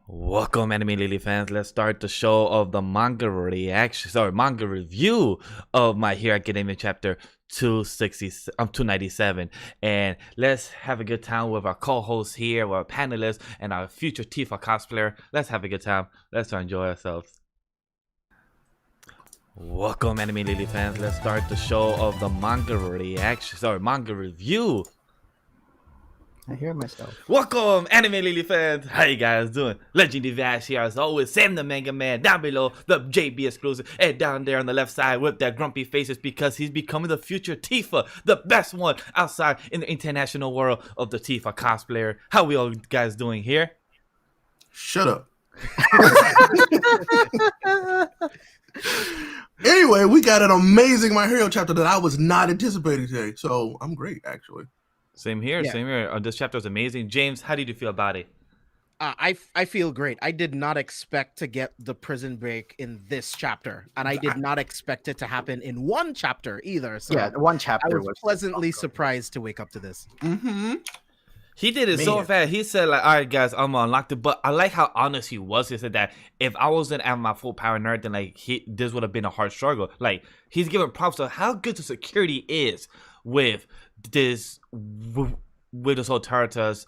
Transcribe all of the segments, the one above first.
Welcome, Anime Lily fans. Let's start the show of the manga manga review of My Hero Academia chapter 297. And let's have a good time with our co-hosts here, with our panelists, and our future Tifa cosplayer. Let's have a good time. Let's enjoy ourselves. Welcome, Anime Lily fans. Let's start the show of the manga review. I hear myself. Welcome, Anime Lily fans. How you guys doing? LegendDVash here as always. SamTheMangaMan down below, the JBXclusive, and down there on the left side with that grumpy faces because he's becoming the future Tifa, the best one outside in the international world of the Tifa cosplayer. How we all guys doing here? Shut up. Anyway, we got an amazing My Hero chapter that I was not anticipating today, so I'm great actually. Same here. This chapter is amazing. James, how did you feel about it? I feel great. I did not expect to get the prison break in this chapter, and I did not expect it to happen in one chapter either. So yeah, one chapter I was pleasantly surprised to wake up to this. Mm-hmm. He did it so fast. He said, like, all right, guys, I'm unlocked it. But I like how honest he was. He said that if I wasn't at my full power and everything, like, this would have been a hard struggle. Like, he's giving props to how good the security is with this whole Tartarus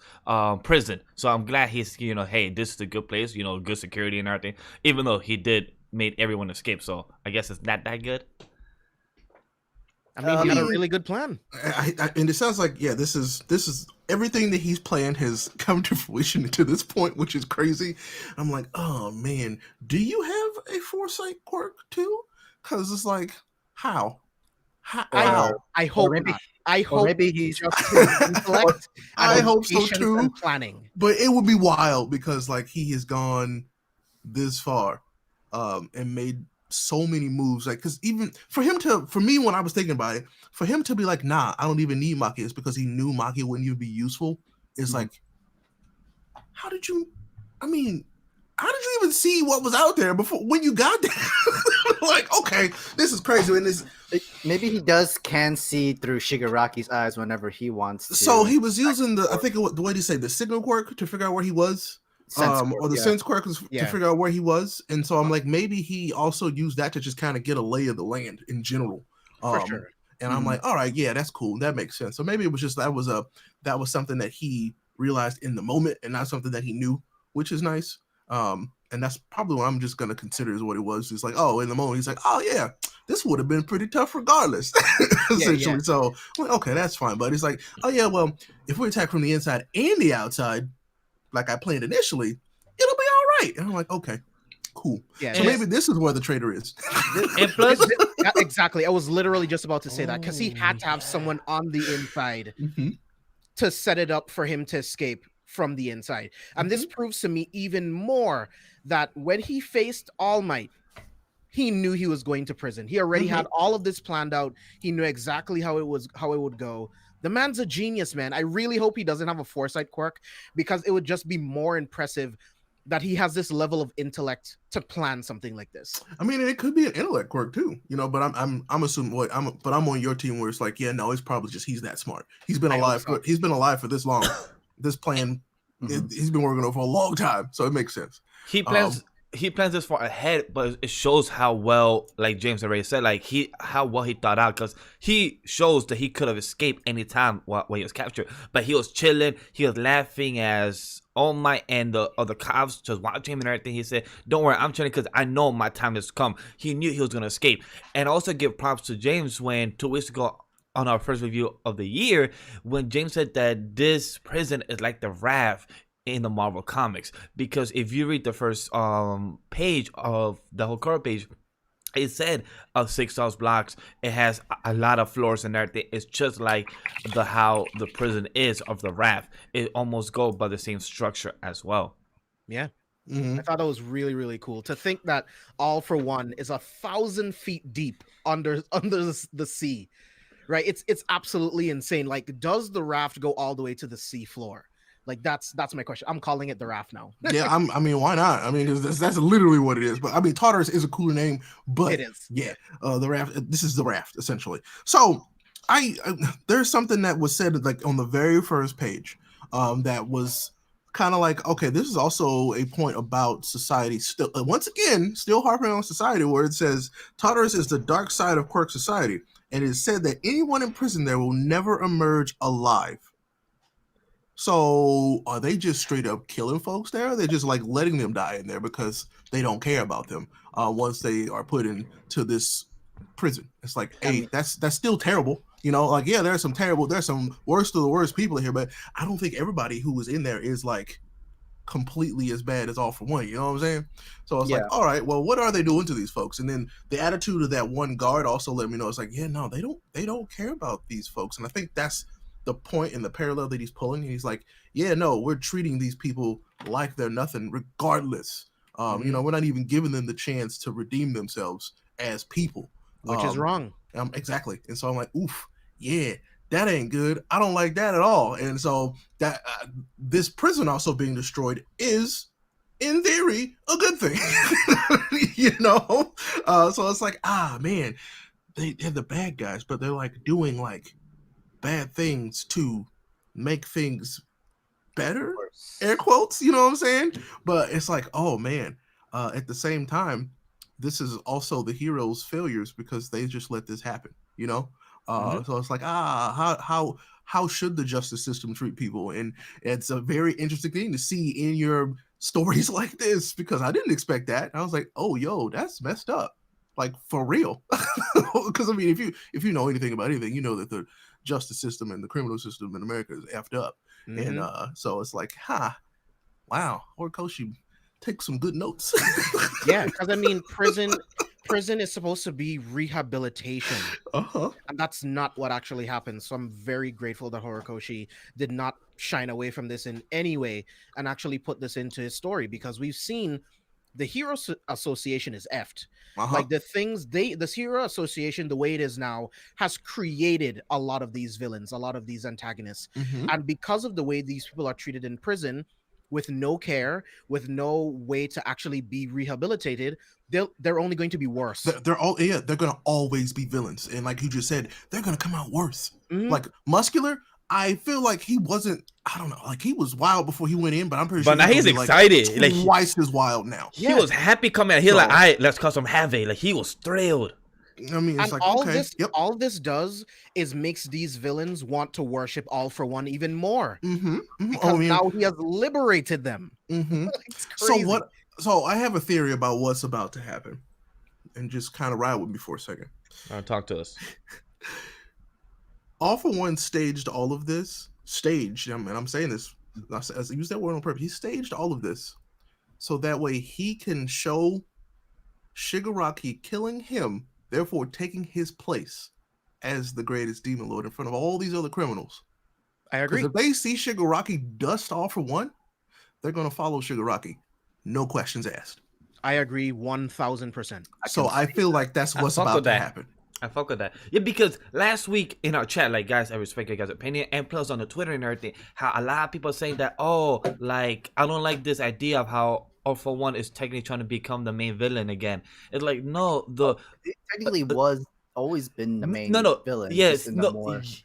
prison. So I'm glad he's, hey, this is a good place, good security and everything. Even though he did made everyone escape. So I guess it's not that good. I mean, he had a really good plan. And it sounds like, yeah, this is everything that he's planned has come to fruition to this point, which is crazy. I'm like, oh man, do you have a foresight quirk too? Because it's like, how? I hope maybe, not. I hope maybe he's just intellect. I hope so too. Planning, but it would be wild because like he has gone this far, and made so many moves. Like, because even for me, when I was thinking about it, for him to be like, nah, I don't even need Maki, it's because he knew Maki wouldn't even be useful. It's like, how did you even see what was out there before when you got there? Like, okay, this is crazy. And this maybe he can see through Shigaraki's eyes whenever he wants to. So he was using the way to say the signal quirk to figure out where he was. Sense quirk was to figure out where he was. And so I'm like, maybe he also used that to just kind of get a lay of the land in general. For sure. And I'm like, all right, yeah, that's cool. That makes sense. So maybe it was just that was something that he realized in the moment and not something that he knew, which is nice. And that's probably what I'm just gonna consider is what it was. It's like, oh, in the moment, he's like, oh yeah, this would have been pretty tough regardless. Essentially. Yeah. So well, okay, that's fine. But it's like, oh yeah, well, if we attack from the inside and the outside, like I planned initially, it'll be all right. And I'm like, okay, cool. Yeah, so maybe this is where the traitor is. And plus, exactly. I was literally just about to say that because he had to have someone on the inside to set it up for him to escape from the inside. And this proves to me even more that when he faced All Might, he knew he was going to prison. He already had all of this planned out. He knew exactly how it would go. The man's a genius, man. I really hope he doesn't have a foresight quirk because it would just be more impressive that he has this level of intellect to plan something like this. I mean, it could be an intellect quirk too, but I'm assuming I'm on your team where it's like, yeah, no, it's probably just he's that smart. He's been alive for this long. This plan, he's been working on for a long time, so it makes sense. He plans this far ahead, but it shows how well, like James already said, like how well he thought out, because he shows that he could have escaped anytime while he was captured, but he was chilling, he was laughing as All Might and the other cops just watching him and everything. He said, don't worry, I'm chilling because I know my time has come. He knew he was going to escape. And also give props to James when 2 weeks ago on our first review of the year, when James said that this prison is like the raft in the Marvel comics, because if you read the first page of the whole cover page, it said of 6 blocks, it has a lot of floors and everything. It's just like how the prison is of the raft. It almost goes by the same structure as well. Yeah. I thought that was really, really cool to think that All for One is 1,000 feet deep under the sea, right? It's absolutely insane. Like, does the raft go all the way to the sea floor? Like, that's my question. I'm calling it the raft now. Yeah, I mean, why not? I mean, that's literally what it is. But I mean, Tartarus is a cooler name, but it is. Yeah, the raft. This is the raft essentially. So, there's something that was said like on the very first page, that was kind of like, okay, this is also a point about society. Still, once again, still harping on society, where it says Tartarus is the dark side of quirk society, and it is said that anyone in prison there will never emerge alive. So are they just straight up killing folks there? They're just like letting them die in there because they don't care about them once they are put into this prison. It's like, hey, that's still terrible. You know, like, yeah, there's some worst of the worst people here, but I don't think everybody who was in there is like completely as bad as All for One. You know what I'm saying? So it's like, all right, well, what are they doing to these folks? And then the attitude of that one guard also let me know it's like, yeah, no, they don't care about these folks. And I think that's the point and the parallel that he's pulling. He's like, yeah, no, we're treating these people like they're nothing regardless. You know, we're not even giving them the chance to redeem themselves as people, which is wrong. Exactly. And so I'm like, oof, yeah, that ain't good. I don't like that at all. And so that this prison also being destroyed is, in theory, a good thing. You know, so it's like, man, they're the bad guys, but they're like doing like bad things to make things better, air quotes, you know what I'm saying? But it's like, oh man, at the same time, this is also the heroes' failures because they just let this happen, you know? So it's like, how should the justice system treat people? And it's a very interesting thing to see in your stories like this, because I didn't expect that. I was like, oh, yo, that's messed up, like for real. Because I mean, if you know anything about anything, you know that the justice system and the criminal system in America is effed up. And so it's like, wow, Horikoshi, take some good notes. Yeah, because I mean, prison is supposed to be rehabilitation, and that's not what actually happens. So I'm very grateful that Horikoshi did not shine away from this in any way and actually put this into his story, because we've seen the Hero Association is effed. Like this Hero Association, the way it is now, has created a lot of these villains, a lot of these antagonists. And because of the way these people are treated in prison, with no care, with no way to actually be rehabilitated, they're only going to be worse. They're gonna always be villains. And like you just said, they're gonna come out worse. Like Muscular, I feel like he wasn't, I don't know, like he was wild before he went in, but I'm pretty sure. But now he's excited. Like twice as wild now. He was happy coming out. He was like, all right, let's cause some havoc. Like he was thrilled. I mean, it's and like, all this does is makes these villains want to worship All for One even more. Because now he has liberated them. It's crazy. So I have a theory about what's about to happen, and just kind of ride with me for a second. Talk to us. All for One staged all of this. Staged, I mean, I'm saying this, I use that word on purpose. He staged all of this so that way he can show Shigaraki killing him, therefore taking his place as the greatest demon lord in front of all these other criminals. I agree. Because if they see Shigaraki dust All for One, they're going to follow Shigaraki. No questions asked. I agree 1,000%. So I feel like that's what's about to happen. I fuck with that. Yeah, because last week in our chat, like, guys, I respect your guys' opinion, and plus on the Twitter and everything, how a lot of people are saying that, oh, like, I don't like this idea of how All for One is technically trying to become the main villain again. It's like, no, it technically was always been the main villain. Yes,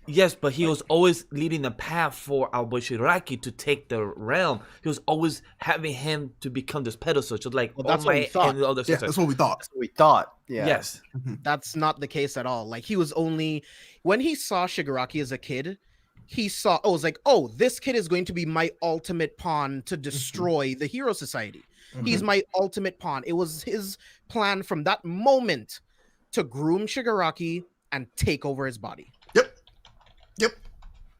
yes, but he was always leading the path for our boy Shigaraki to take the realm. He was always having him to become this pedestal, just like that's what we thought. Yeah, that's what we thought. That's what we thought. Yeah. Yes. That's not the case at all. Like, he was only, when he saw Shigaraki as a kid, he saw, it was like, oh, this kid is going to be my ultimate pawn to destroy the Hero Society. He's my ultimate pawn. It was his plan from that moment to groom Shigaraki and take over his body. Yep.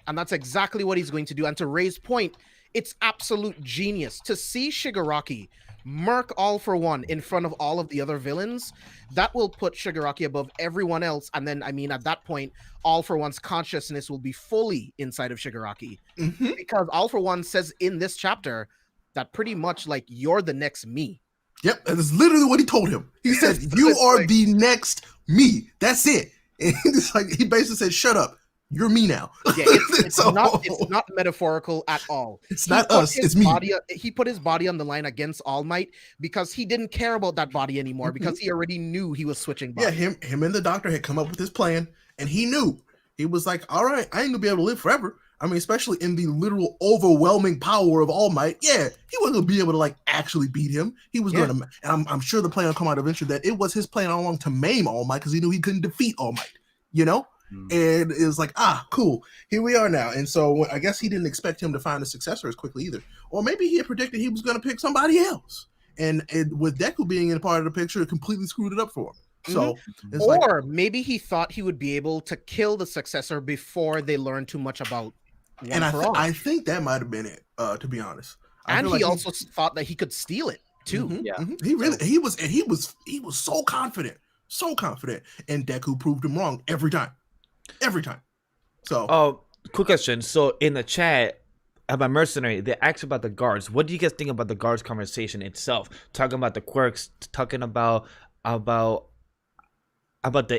And that's exactly what he's going to do. And to Ray's point, it's absolute genius to see Shigaraki murk All for One in front of all of the other villains. That will put Shigaraki above everyone else. And then, I mean, at that point, All for One's consciousness will be fully inside of Shigaraki. Because All for One says in this chapter that pretty much, like, you're the next me. Yep, and that's literally what he told him. He said, "You are the next me. That's it." And it's like he basically said, "Shut up. You're me now." Yeah, it's not metaphorical at all. It's not us. It's me. He put his body on the line against All Might because he didn't care about that body anymore because he already knew he was switching bodies. Yeah, him and the doctor had come up with this plan, and he knew. He was like, "All right, I ain't gonna be able to live forever. I mean, especially in the literal overwhelming power of All Might. Yeah, he wasn't gonna be able to like actually beat him. He was gonna, and I'm sure the plan will come out eventually that it was his plan all along to maim All Might because he knew he couldn't defeat All Might. You know, and it was like, cool, here we are now. And so I guess he didn't expect him to find a successor as quickly either, or maybe he had predicted he was gonna pick somebody else. And with Deku being in part of the picture, it completely screwed it up for him. So, or maybe he thought he would be able to kill the successor before they learned too much about. And I think that might have been it. To be honest, and he also thought that he could steal it too. He was so confident, and Deku proved him wrong every time. So, quick question. So in the chat about Mercenary, they asked about the guards. What do you guys think about the guards conversation itself? Talking about the quirks, talking about the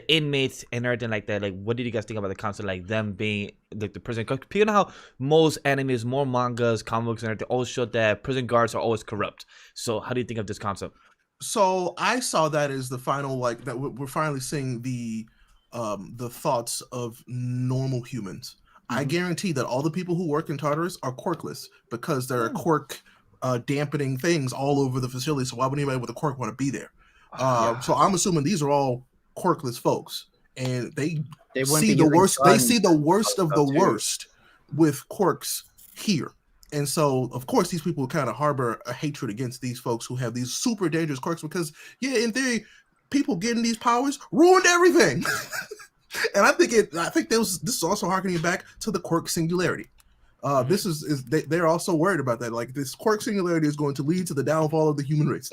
inmates and everything like that. Like, what did you guys think about the concept, like them being like the prison? Because you know how most animes, more mangas, comic books, and everything always show that prison guards are always corrupt. So, how do you think of this concept? So I saw that as the final, like that we're finally seeing the thoughts of normal humans. I guarantee that all the people who work in Tartarus are quirkless because there are quirk dampening things all over the facility. So why would anybody with a quirk want to be there? So I'm assuming these are all quirkless folks, and they see the worst. They see the worst of the worst with quirks here, and so of course these people kind of harbor a hatred against these folks who have these super dangerous quirks because, in theory, people getting these powers ruined everything. And I think this is also harkening back to the quirk singularity. This is they're also worried about that. Like, this quirk singularity is going to lead to the downfall of the human race,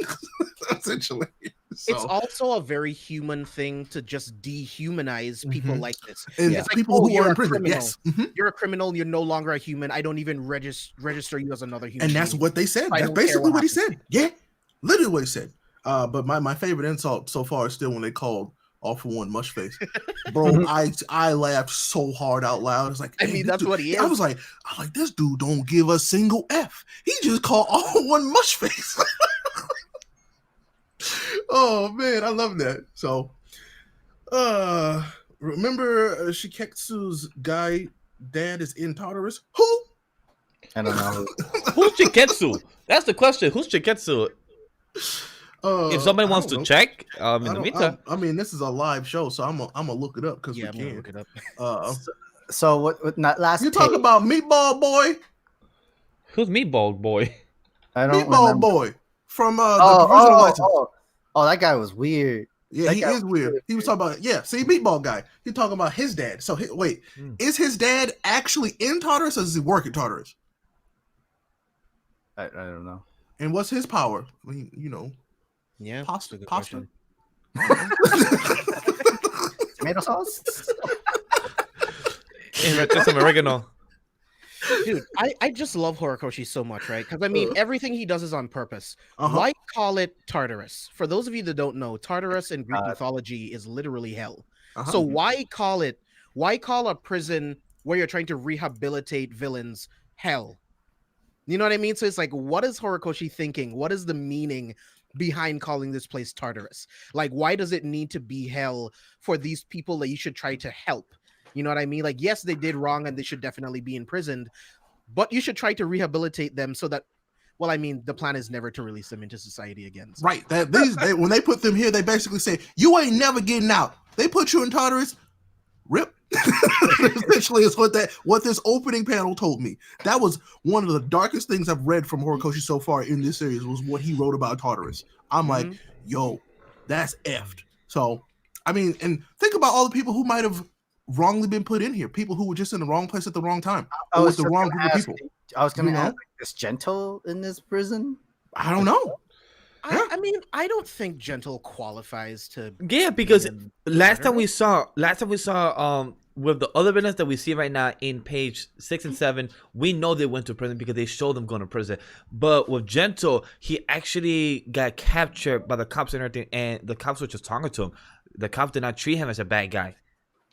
essentially. So, it's also a very human thing to just dehumanize people like this. And it's like, people who are in prison. Yes, you're a criminal. You're no longer a human. I don't even register you as another human. And that's what they said. That's basically what he said. Yeah, literally what he said. But my favorite insult so far is still when they called All For One Mushface. Bro, I laughed so hard out loud. It's like, I mean, that's what he is. I was like, this dude don't give a single F. He just called All For One Mushface. Oh man, I love that. So remember Shiketsu's guy dad is in Tartarus? Who? I don't know. Who's Shiketsu? That's the question. Who's Shiketsu? If somebody wants to check, in the meantime, I mean, this is a live show, so I'm gonna look it up because we can look it up. So what? Not last. You talk about Meatball Boy? Who's Meatball Boy? I don't Meatball remember. Boy from the provisional license. Oh, that guy was weird. Yeah, that he is weird. He was talking about see, Meatball guy. He's talking about his dad. So wait, is his dad actually in Tartarus or does he work at Tartarus? I don't know. And what's his power? I mean, Yeah, pasta. Tomato sauce. And some oregano. Dude, I just love Horikoshi so much, right? Because I mean, everything he does is on purpose. Why call it Tartarus? For those of you that don't know, Tartarus in Greek mythology is literally hell. So why call a prison where you're trying to rehabilitate villains hell? You know what I mean? So it's like, what is Horikoshi thinking? What is the meaning behind calling this place Tartarus? Like, why does it need to be hell for these people that you should try to help? You know what I mean? Like, yes, they did wrong and they should definitely be imprisoned, but you should try to rehabilitate them so that, well, I mean, the plan is never to release them into society again. So. Right. When they put them here, they basically say, you ain't never getting out. They put you in Tartarus, rip. Essentially, is what this opening panel told me. That was one of the darkest things I've read from Horikoshi so far in this series was what he wrote about Tartarus. I'm like, yo, that's effed. So, I mean, and think about all the people who might have wrongly been put in here. People who were just in the wrong place at the wrong time. I was with the wrong group of people. I was going to ask, is Gentle in this prison? I don't know. I mean, I don't think Gentle qualifies to. Yeah, because last time we saw with the other villains that we see right now in page 6 and 7, we know they went to prison because they showed them going to prison. But with Gentle, he actually got captured by the cops and everything, and the cops were just talking to him. The cops did not treat him as a bad guy.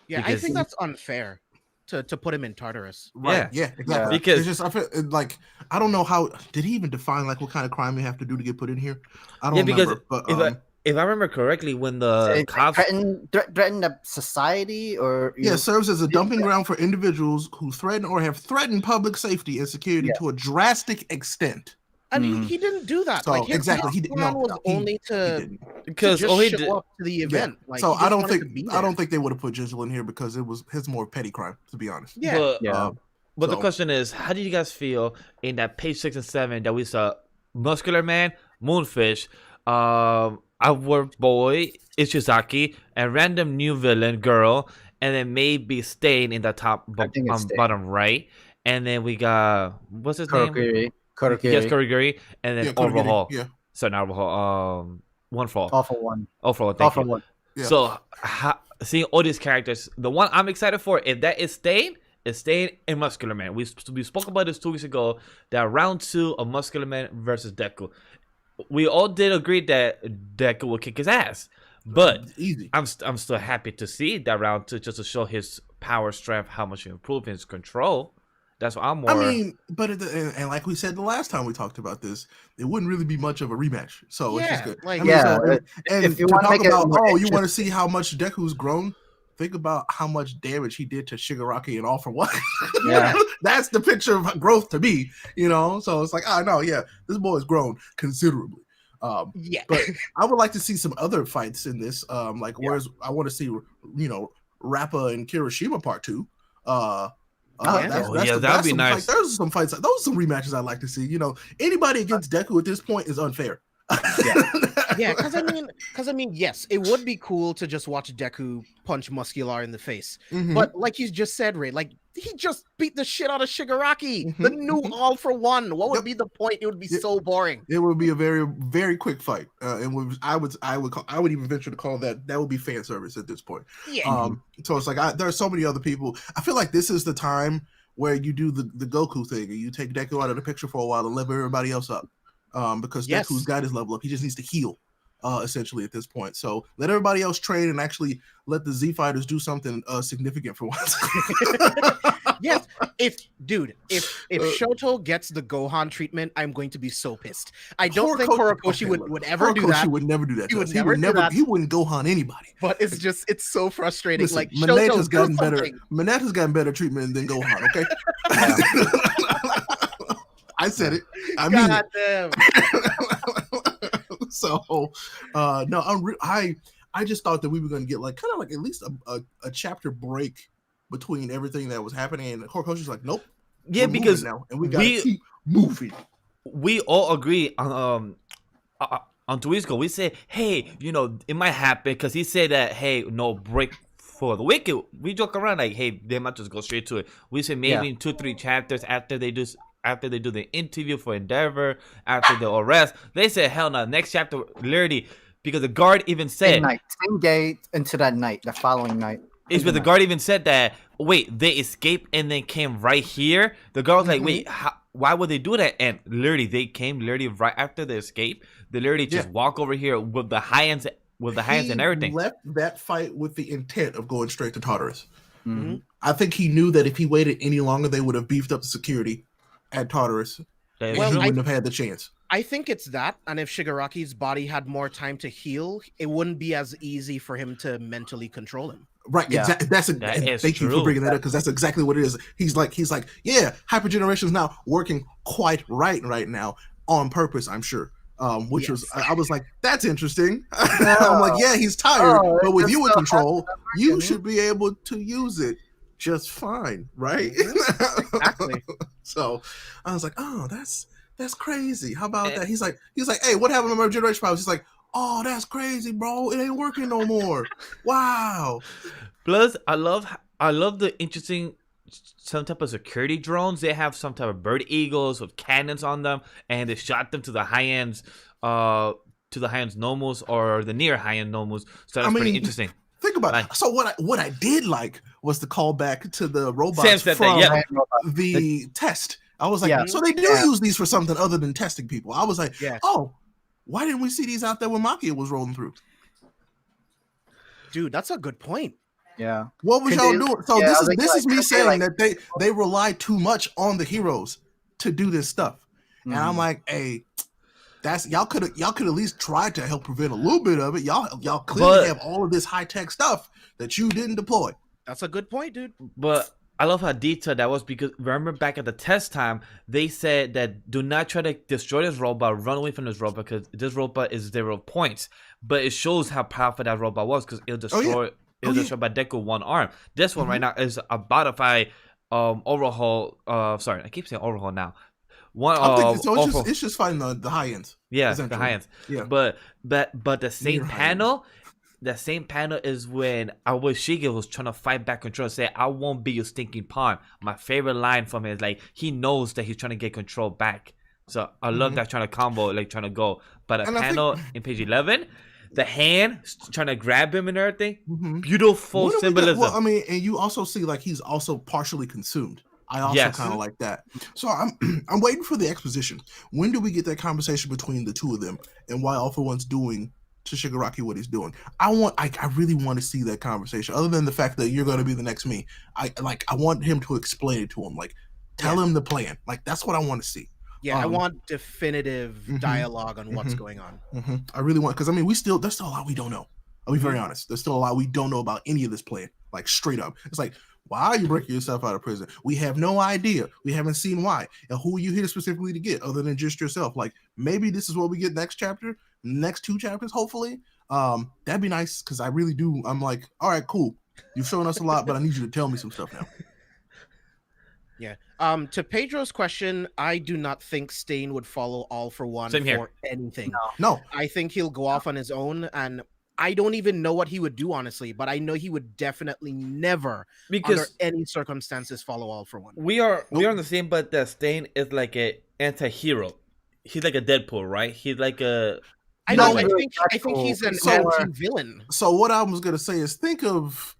Yeah, I think that's unfair to put him in Tartarus. Right. Yeah, exactly. Because it's just, I feel like, I don't know how, did he even define like what kind of crime you have to do to get put in here? I don't remember. But if I remember correctly, when the It cops threaten the society, or Yeah, serves as a dumping ground for individuals who threaten or have threatened public safety and security to a drastic extent. And he didn't do that. So, Like his exactly, he plan was only to because just all he show did, up to the event. Like, so he just I don't wanted think to be I don't there. think they would have put Jizzle in here because it was his more petty crime, to be honest. Yeah. but the So- question is, how did you guys feel in that page 6 and 7 that we saw Muscular Man, Moonfish, our boy Ishizaki, a random new villain girl, and then maybe Stain in the top think it's Stain. bottom right, and then we got what's his name? Kurogiri. Yes, Kurogiri, and then Yeah, Kurogiri, Overhaul. yeah. Sorry, not Overhaul. One for all. All for one. Overhaul. All Thank for you. one. Yeah. So seeing all these characters, the one I'm excited for, if that is Stain, is Stain and Muscular Man. We spoke about this 2 weeks ago. That round 2 of Muscular Man versus Deku. We all did agree that Deku will kick his ass, but Easy. I'm still happy to see that round 2 just to show his power, strength, how much he improved his control. That's what I'm more. I mean, but and like we said the last time we talked about this, it wouldn't really be much of a rematch. So it's just good. like- I mean, Yeah, and if you to wanna talk make it about, more you want to interesting. see how much Deku's grown. Think about how much damage he did to Shigaraki and All for One. Yeah. That's the picture of growth to me, you know. So it's like, no, yeah, this boy has grown considerably. Yeah. But I would like to see some other fights in this. Whereas I want to see, Rappa and Kirishima Part 2. That'd be nice. There's some fights. Those are some rematches I'd like to see. Anybody against Deku at this point is unfair. Yeah, because I mean, yes, it would be cool to just watch Deku punch Muscular in the face. Mhm. But like you just said, Ray, like he just beat the shit out of Shigaraki, the Mhm, new mhm. All for One. What would Yep. be the point? It would be Yep. so boring. It would be a very, very quick fight, and I would even venture to call that would be fan service at this point. Yeah. So it's like there are so many other people. I feel like this is the time where you do the Goku thing, and you take Deku out of the picture for a while and level everybody else up, because Yes. Deku's got his level up. He just needs to heal, essentially at this point. So let everybody else train and actually let the Z fighters do something significant for once. Yes. If Shoto gets the Gohan treatment, I'm going to be so pissed. I don't think Horikoshi would ever do that. He would never do that. He to would us. never do that. He wouldn't Gohan anybody. But it's so frustrating. Listen, like Mineta's Shoto, gotten do better. something. Mineta's gotten better treatment than Gohan. Okay, I said it. I mean God damn. it. So, no, I just thought that we were going to get kind of at least a chapter break between everything that was happening, and Horikoshi's like, nope. yeah, we're because moving now, and we got to keep moving. we all agree on 2 weeks ago. We said, hey, it might happen because he said that, hey, no break for the wicked. We joke around like, hey, they might just go straight to it. We said maybe in 2-3 chapters after they do the interview for Endeavor, after the arrest. They said, hell no, next chapter literally, because the guard even said Same day into that night, the following night. is where the guard even said that, wait, they escaped and then came right here. The guard was like, wait, why would they do that? And literally, they came literally right after the escape. They literally just walk over here with the hands and everything. He left that fight with the intent of going straight to Tartarus. Mm-hmm. I think he knew that if he waited any longer, they would have beefed up the security at Tartarus, and Well, he wouldn't have had the chance. I think it's that, and if Shigaraki's body had more time to heal, it wouldn't be as easy for him to mentally control him. Right, Yeah. exactly. That is Thank you true. for bringing that up, because that's exactly what it is. He's like, yeah, Hypergeneration is now working quite right now on purpose, I'm sure. Which was, I was like, that's interesting. I'm like, yeah, he's tired, but with you in control, you should be able to use it just fine, right? Exactly. So I was like, oh, that's crazy. How about that? He's like, hey, what happened to my generation problems? He's like, oh, that's crazy, bro. It ain't working no more. Wow. Plus, I love the interesting some type of security drones. They have some type of bird eagles with cannons on them, and they shot them to the high ends nomos or the near high end nomos. So that's pretty interesting. Think about it. So what I did like was the callback to the robots Sam said from that, the test. I was like, so they do use these for something other than testing people. I was like, oh, why didn't we see these out there when Makia was rolling through? Dude, that's a good point. Yeah. What was y'all doing? So this is me saying like, that they rely too much on the heroes to do this stuff. Mm-hmm. And I'm like, hey, y'all could at least try to help prevent a little bit of it. Y'all clearly have all of this high tech stuff that you didn't deploy. That's a good point, dude. But I love how detailed that was, because remember back at the test time, they said that do not try to destroy this robot, run away from this robot, because this robot is 0 points. But it shows how powerful that robot was, because it'll destroy destroyed by Deku one arm. This one right now is about to fight overhaul. Sorry, I keep saying overhaul now. It's just fighting the high ends. Yeah, the high ends. Yeah. But the same panel. The same panel is when Awashige was trying to fight back control and say, I won't be your stinking pawn. My favorite line from him is like, he knows that he's trying to get control back. So I love that trying to combo, like trying to go. But a panel in page 11, the hand trying to grab him and everything, beautiful symbolism. Well, I mean, and you also see like he's also partially consumed. I also kind of like that. So I'm waiting for the exposition. When do we get that conversation between the two of them and why All for One's doing to Shigaraki what he's doing? I really want to see that conversation. Other than the fact that you're going to be the next me, I want him to explain it to him. Like, tell him the plan. Like, that's what I want to see. Yeah, I want definitive dialogue on what's going on. I really want, because I mean, there's still a lot we don't know. I'll be very honest. There's still a lot we don't know about any of this plan. Like, straight up, it's like, why are you breaking yourself out of prison? We have no idea. We haven't seen why. And who are you here specifically to get other than just yourself? Like, maybe this is what we get next chapter, next 2 chapters, hopefully. That'd be nice, because I really do. I'm like, all right, cool. You've shown us a lot, but I need you to tell me some stuff now. Yeah. To Pedro's question, I do not think Stain would follow All for One for anything. No. I think he'll go off on his own, and I don't even know what he would do, honestly, but I know he would definitely never, under any circumstances, follow All for One. We are on the same, but that Stain is like a anti-hero. He's like a Deadpool, right? He's like a... I think he's an anti-villain. So what I was going to say is, think of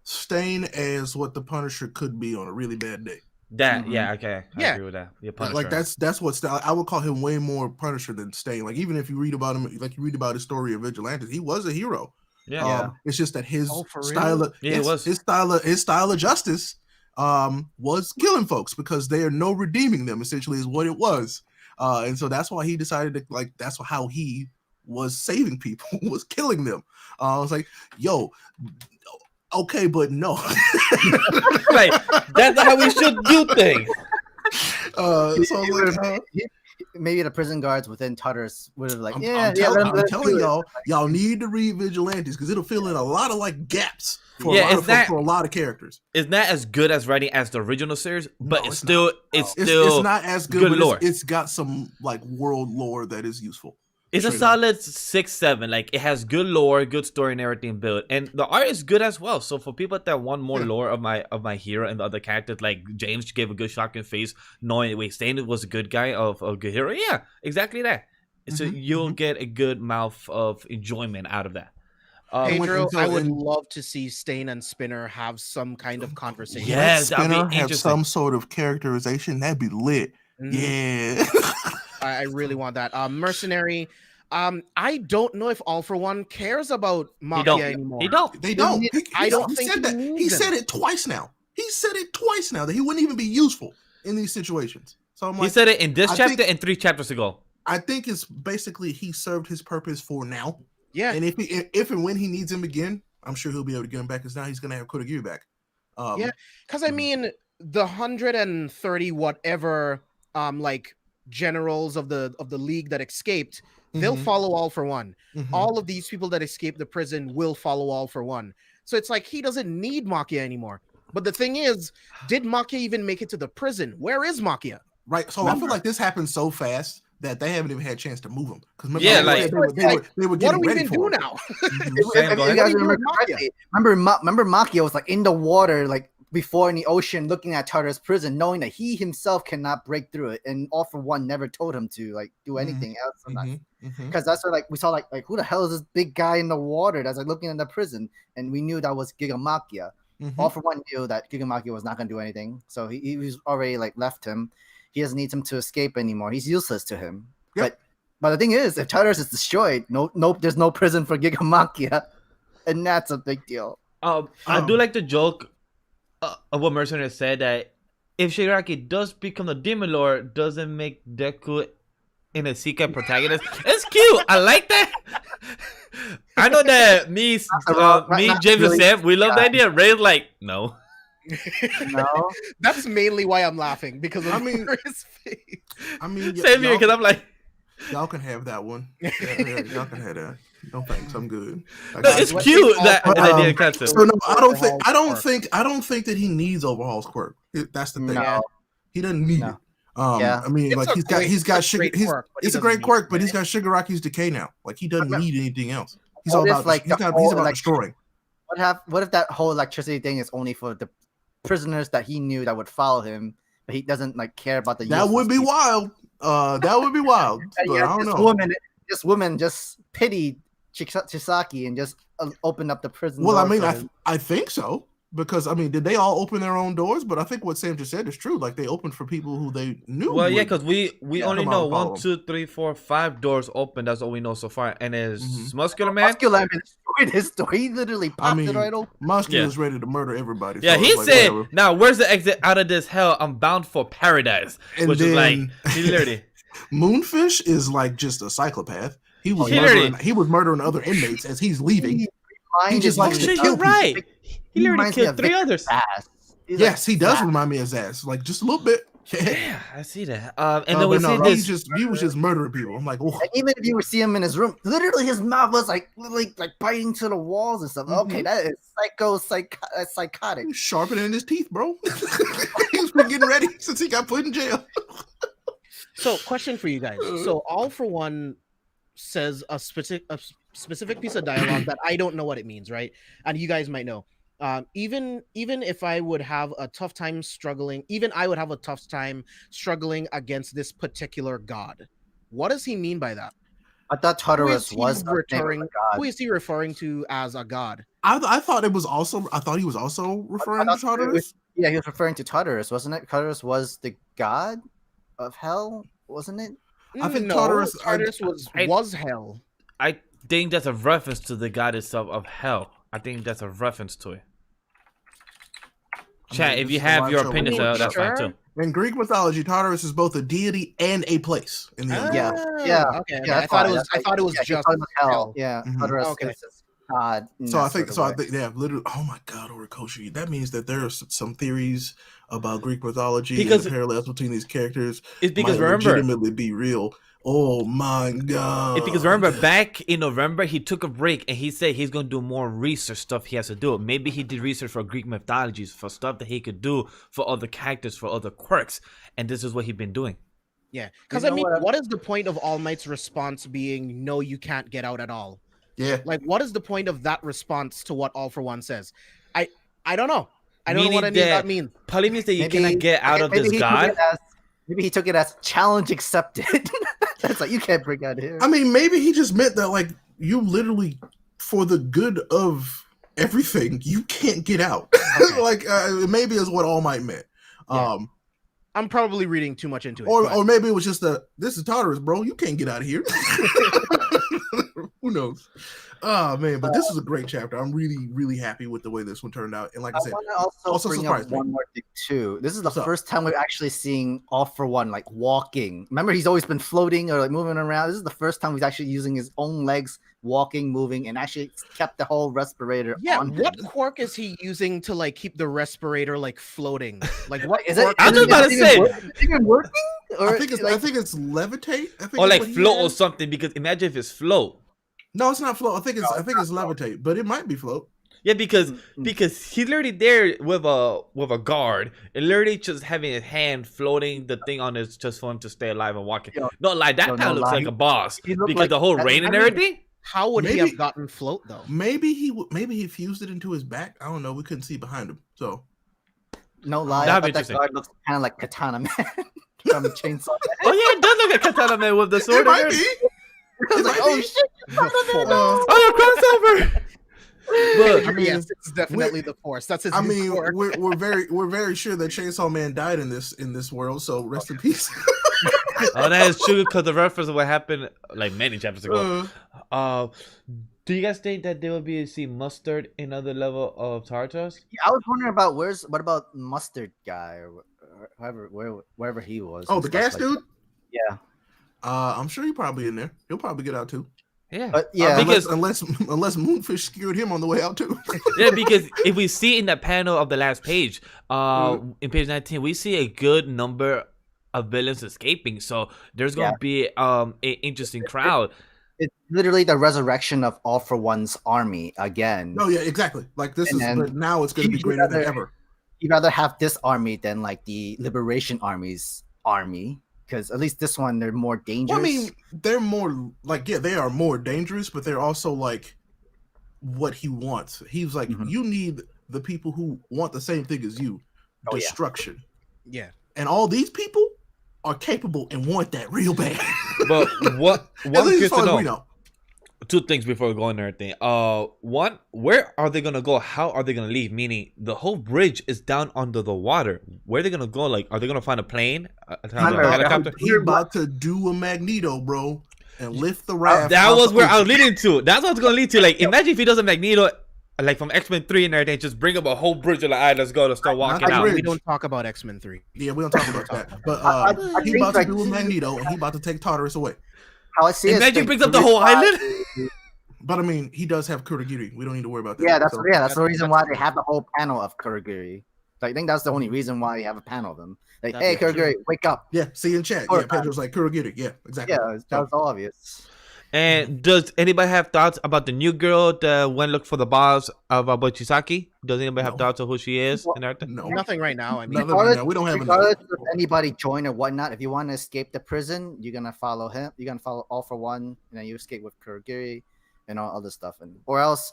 Stain as what the Punisher could be on a really bad day. Okay. I agree with that. Like that's what I would call him way more Punisher than Stain. Like, even if you read about him, like you read about his story of Vigilantes, he was a hero. It's just that his style of justice was killing folks, because there are no redeeming them, essentially, is what it was. And so that's why he decided to, like, that's how he was saving people, was killing them. I was like, yo, okay, but no. Right. That's how we should do things. Maybe the prison guards within Tartarus would have like, I'm telling y'all need to read Vigilantes, because it'll fill in a lot of like gaps for a lot of characters. It's not as good as writing as the original series, but it's still not as good lore. It's got some like world lore that is useful. It's a solid 6-7. Like, it has good lore, good story, and everything built, and the art is good as well. So for people that want more lore of my hero and the other characters, like James gave a good shock in face, knowing Stain was a good guy of a good hero. Yeah, exactly that. So you'll get a good mouth of enjoyment out of that. Pedro, I would love to see Stain and Spinner have some kind of conversation. Yes, Spinner have some sort of characterization. That'd be lit. Yeah. I really want that. Mercenary. I don't know if All for One cares about Makia anymore. They don't. I don't think he said it twice now. He said it twice now that he wouldn't even be useful in these situations. So I'm like, he said it in this chapter and 3 chapters ago. I think it's basically he served his purpose for now. Yeah. And if and when he needs him again, I'm sure he'll be able to get him back, because now he's gonna have Kurogiri back. Because I mean, the 130 whatever like generals of the league that escaped, they'll follow All for One. All of these people that escaped the prison will follow All for One. So it's like he doesn't need Makia anymore. But the thing is, did Makia even make it to the prison? Where is Makia? Right. So I feel like this happened so fast that they haven't even had a chance to move him. Because they were getting ready for it. Now? You guys remember Makia was like in the water, like before in the ocean, looking at Tartarus prison, knowing that he himself cannot break through it, and All for One never told him to like do anything else. Because that's where like we saw like who the hell is this big guy in the water that's like looking in the prison, and we knew that was Gigamakia. All for One knew that Gigamakia was not going to do anything, so he was already like left him. He doesn't need him to escape anymore. He's useless to him. But the thing is, if Tartarus is destroyed, there's no prison for Gigamakia, and that's a big deal. I do like the joke of what Mercenary said, that if Shigaraki does become the Demon Lord, doesn't make Deku in a secret protagonist. It's cute. I like that. I know that me, James, and Sam, we love the idea. Ray's like, no. No, That's mainly why I'm laughing because of his face. I mean, Same here, because I'm like, y'all can have that one. Yeah, y'all can have that. No thanks, I'm good. No, it's cute that idea concept. So no, I don't think that he needs Overhaul's quirk. That's the thing. No. He doesn't need it. I mean, It's like he's got sugar. It's a great quirk, but he's got Shigaraki's decay now. Like he doesn't need anything else. He's all about he's about destroying. What if that whole electricity thing is only for the prisoners that he knew that would follow him, but he doesn't like care about the. That would be wild. That would be wild. But I don't know. This woman just pitied Chisaki and just opened up the prison. Well, I mean, I think so. Because I mean, did they all open their own doors? But I think what Sam just said is true. Like they opened for people who they knew. Well, yeah, because we only know 1, 2, 3, 4, 5 doors open. That's all we know so far. And is Muscular Man? Muscular Man destroyed his door. He literally popped it right open. Muscular's ready to murder everybody. Yeah, he said, whatever. "Now where's the exit out of this hell? I'm bound for paradise." And which is like he literally. Moonfish is like just a psychopath. He was murdering other inmates as he's leaving. He just likes to kill people. He literally killed 3 others. Yes, he does remind me of his ass, like just a little bit. Yeah, I see that. And then we see this. He was just murdering people. I'm like, oh. Even if you would see him in his room, literally his mouth was like biting to the walls and stuff. Okay, that is psychotic. He's sharpening his teeth, bro. He's been getting ready since he got put in jail. So, question for you guys. So, All For One says a specific piece of dialogue that I don't know what it means, right? And you guys might know. Even if I would have a tough time struggling, I would have a tough time struggling against this particular god. What does he mean by that? I thought Tartarus was referring. Who is he referring to as a god? I thought it was also. I thought he was also referring to Tartarus. He was referring to Tartarus, wasn't it? Tartarus was the god of hell, wasn't it? I think Tartarus was hell. I think that's a reference to the goddess of hell. I think that's a reference to it. Chat, if you have your opinion, that's fine too. In Greek mythology, Tartarus is both a deity and a place. In the Okay. I thought it was just hell. Yeah, Tartarus is God. So I think literally. Oh my God, Orikoshi. That means that there are some theories about Greek mythology and the parallels between these characters. It's because might legitimately be real. Oh my God. It's because remember, back in November, he took a break and he said he's going to do more research stuff he has to do. Maybe he did research for Greek mythologies, for stuff that he could do for other characters, for other quirks. And this is what he's been doing. Yeah. Because, I mean, what is the point of All Might's response being, no, you can't get out at all? Yeah. Like, what is the point of that response to what All For One says? I don't know. I don't know what any of that means. Probably means that you cannot get out of this god. Maybe he took it as challenge accepted. That's like, you can't break out of here. I mean, maybe he just meant that, like, you literally, for the good of everything, you can't get out. Okay. Like, maybe is what All Might meant. Yeah. I'm probably reading too much into it. Or maybe it was just this is Tartarus, bro. You can't get out of here. Who knows? Oh man, but this is a great chapter. I'm really, really happy with the way this one turned out. And like I said, also bring up one more thing too. This is the first time we're actually seeing All For One like walking. Remember, he's always been floating or like moving around. This is the first time he's actually using his own legs, walking, moving, and actually kept the whole respirator on. What quirk is he using to like keep the respirator like floating? Like what is it? I was about to say, is it even working? Or I think it's levitate. I think or like float or something. Because imagine if it's float. No, it's not float. I think it's levitate, but it might be float. Yeah, because he's literally there with a guard and literally just having his hand floating the thing on his just for him to stay alive and walking. Not like that kind of looks like a boss because like, the whole rain and everything. How would he have gotten float though? Maybe he fused it into his back. I don't know. We couldn't see behind him, so no lie. That guard looks kind of like Katana Man from Chainsaw Man. Oh yeah, it does look like Katana Man with the sword. It might be. I was like, oh shit! Oh, the crossover! But I mean, yes, it's definitely the Force. That's his. I mean, we're very sure that Chainsaw Man died in this world. So rest in peace. Oh, that is true because the reference of what happened like many chapters ago. Do you guys think that there will be Mustard in another level of Tartarus? Yeah, I was wondering about what about Mustard guy or wherever he was. Oh, the gas dude. Yeah. I'm sure he's probably in there. He'll probably get out too. Yeah, But yeah, because unless Moonfish skewered him on the way out too. yeah, because if we see in the panel of the last page, in page 19, we see a good number of villains escaping. So there's gonna be an interesting crowd. it's literally the resurrection of All for One's army again. No, yeah, exactly. Like this And is, then but now it's going to be greater than ever. You'd rather have this army than like the Liberation Army's army, because at least this one they're more dangerous. Well, I mean, they're more like, yeah, they are more dangerous, but they're also like what he wants. He's like, you need the people who want the same thing as you, destruction. Yeah. And all these people are capable and want that real bad. But what At one least curious as far to as know, we know. two things before we go into everything. One, where are they gonna go? How are they gonna leave? Meaning the whole bridge is down under the water. Where are they gonna go? Like, are they gonna find a plane? A helicopter? He about to do a Magneto, bro, and lift the raft. That was where I was leading to. That's what I was gonna lead to. Like, imagine if he does a Magneto, like from X-Men 3 and everything, just bring up a whole bridge. Like, all right, let's go. Let's start walking out. We don't talk about X-Men 3. Yeah, we don't talk about that. But he about to do a Magneto, and he about to take Tartarus away. How I see it, imagine he brings up the whole island. But I mean, he does have Kurogiri. We don't need to worry about that. Yeah, that's the reason why they have the whole panel of Kurogiri. I think that's the only reason why you have a panel of them. Like, hey, Kurogiri, wake up. Yeah, see in chat. Yeah, Pedro's like Kurogiri. Yeah, exactly. Yeah, that was obvious. And does anybody have thoughts about the new girl that went look for the boss of Bochisaki? Does anybody have thoughts of who she is and everything? No, nothing right now. I mean, right now. We don't have regardless if anybody join or whatnot. If you want to escape the prison, you're gonna follow him. You're gonna follow All for One, and then you escape with Kurogiri and all other stuff. And or else,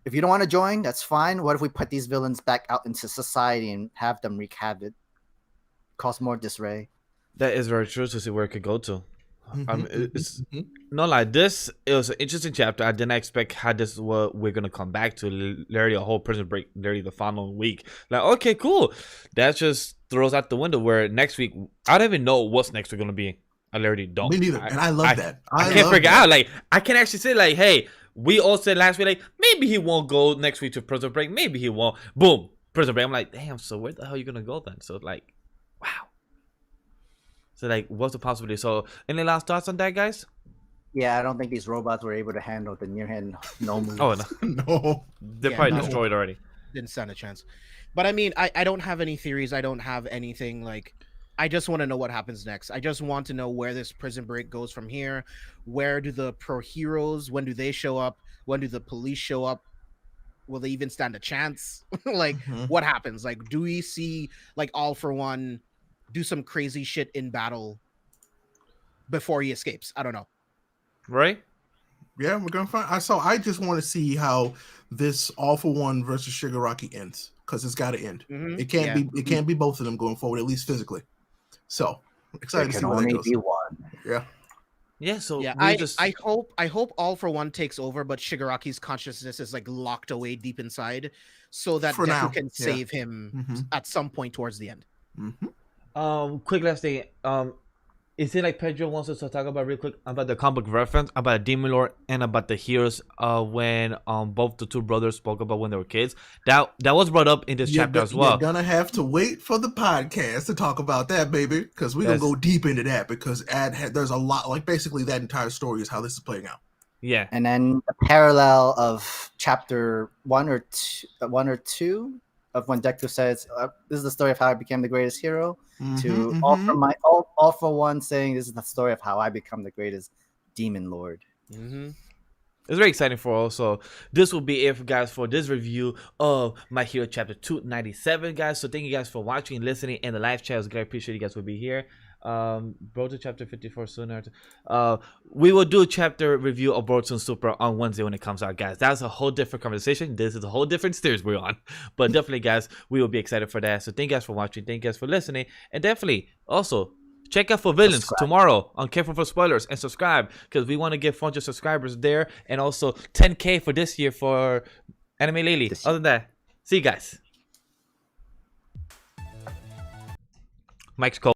if you don't want to join, that's fine. What if we put these villains back out into society and have them wreak havoc, cause more disarray? That is very true to see where it could go to. It's not like this. It was an interesting chapter. I didn't expect how this is what we're gonna come back to. Literally a whole prison break. Literally the final week. Like, okay, cool. That just throws out the window. Where next week, I don't even know what's next week gonna be. I literally don't. Me neither. And I love that. I can't figure out. Like, I can actually say like, hey, we all said last week like maybe he won't go next week to prison break. Maybe he won't. Boom, prison break. I'm like, damn. So where the hell are you gonna go then? So like, wow. So like, what's the possibility? So any last thoughts on that, guys? Yeah, I don't think these robots were able to handle the near hand no moves. Oh no, No. they're probably destroyed already. Didn't stand a chance. But I mean, I don't have any theories. I don't have anything like. I just want to know what happens next. I just want to know where this prison break goes from here. Where do the pro heroes? When do they show up? When do the police show up? Will they even stand a chance? Like, what happens? Like, do we see like All for One do some crazy shit in battle before he escapes? I don't know. Right? Yeah, we're gonna find. I just want to see how this All for One versus Shigaraki ends, because it's got to end. It can't be. It can't be both of them going forward, at least physically. So excited to see where that goes. Be one. Yeah. Yeah. So yeah, I hope All for One takes over, but Shigaraki's consciousness is like locked away deep inside, so that Deku can save him at some point towards the end. Quick last thing. Is it like Pedro wants us to talk about real quick about the comic book reference about Demon Lord and about the heroes when both the two brothers spoke about when they were kids? That was brought up in this chapter as well. You're gonna have to wait for the podcast to talk about that, baby, because we're gonna go deep into that, because there's a lot, like basically that entire story is how this is playing out. Yeah. And then the parallel of chapter one or two of when Deku says, "This is the story of how I became the greatest hero." To all for One saying, "This is the story of how I become the greatest demon lord." It's very exciting for us. So this will be it, guys, for this review of My Hero Chapter 297, guys. So thank you guys for watching and listening in the live chat. I was great. Appreciate you guys will be here. Boruto chapter 54 sooner. We will do a chapter review of Boruto Super on Wednesday when it comes out, guys. That's a whole different conversation. This is a whole different series we're on, but definitely, guys, we will be excited for that. So thank you guys for watching, thank you guys for listening, and definitely also check out for Villains tomorrow on Careful for Spoilers, and subscribe, because we want to get 400 subscribers there, and also 10K for this year for Anime Lately. Other than that, see you guys. Mike's cold.